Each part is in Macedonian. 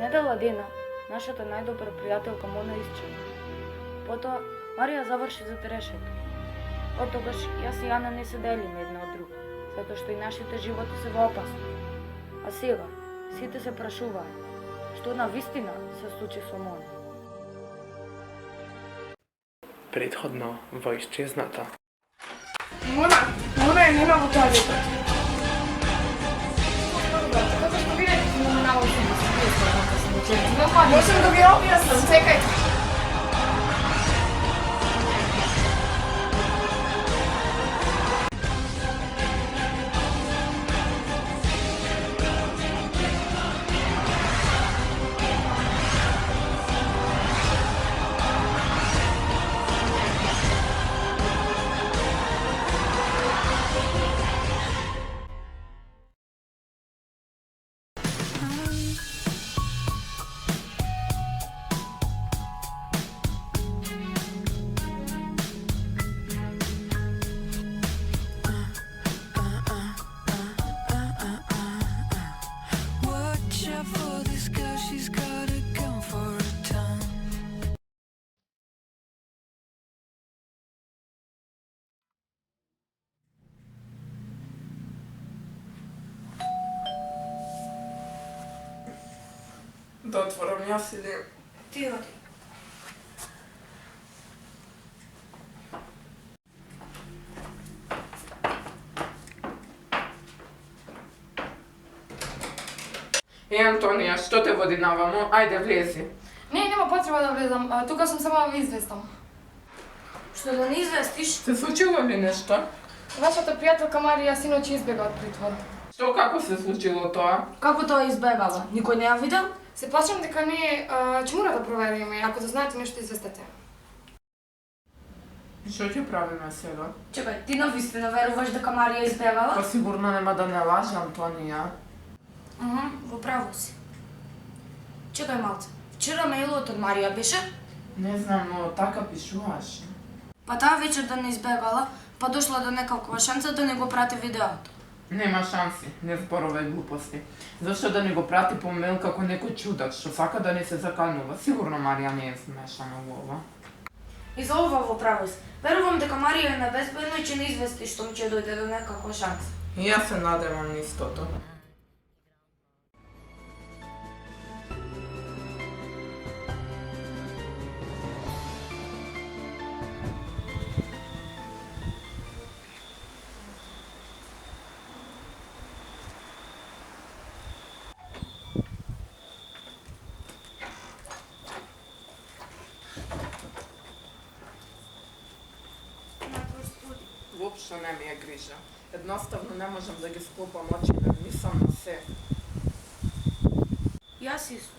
недела дена, нашата најдобра пријателка Мона исчезна. Потоа, Марија заврши за терешето. Од тогаш, јас и Јана не се делиме една од друга, затоа што и нашите животи се во опасност. А сега, сите се прашуваат, што на вистина се случи со Мона. Prethodno во исчезната. Мона е нема во тоалетот. Како што видите, феноменално се можам да ви објаснам, чекајте. Watch out for this girl, she's got a gun for a tongue. Да отворам јас или... Ти оди. Антонија, што те води навамо? Ајде, влези. Не, нема потреба да влезам, тука сум само да ви известам. Што да не известиш? Се случило ли нешто? Вашата пријателка Марија синоќ избега од притвор. Што, како се случило тоа? Како тоа избегала? Никој не ја видел? Се плашам дека не, ќе мора да провериме, ако да знаете нешто известете. Што ќе правиме сега? Чекај, ти навистина веруваш дека Марија избегала? Па сигурно нема да не лаже, Антонија. Во право си. Чекај малце, вчера мејлот од Марија беше? Не знам, но така пишуваше. Па таа вечер да не избегала, па дошла до некаква шанса да не го прати видеото. Нема шанси, не зборувај глупости. Зашто да не го прати по мејл како некој чудак што сака да не се заканува? Сигурно Марија не е смешана во ова. И за ова во право си. Верувам дека Марија е небезбедно и ќе не извести штом ќе дојде до некаква шанса. И јас се надевам на истото. Воопшто не ми е грижа. Едноставно не можам да ги склопам очите, мислам на се. Јас исто.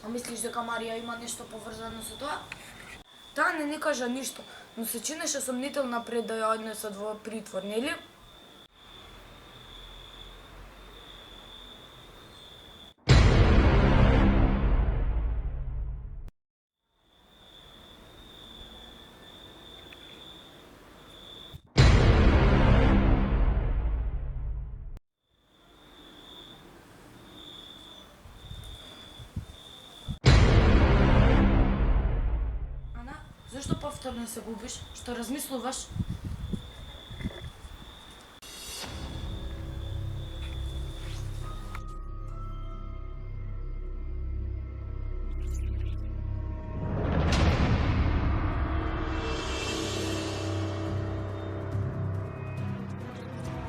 А мислиш дека Марија има нешто поврзано со тоа? Таа не ни кажа ништо, но се чинеше сомнителна пред да ја однесат во притвор, нели? Зашто повторно се губиш? Што размислуваш?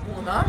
Мона?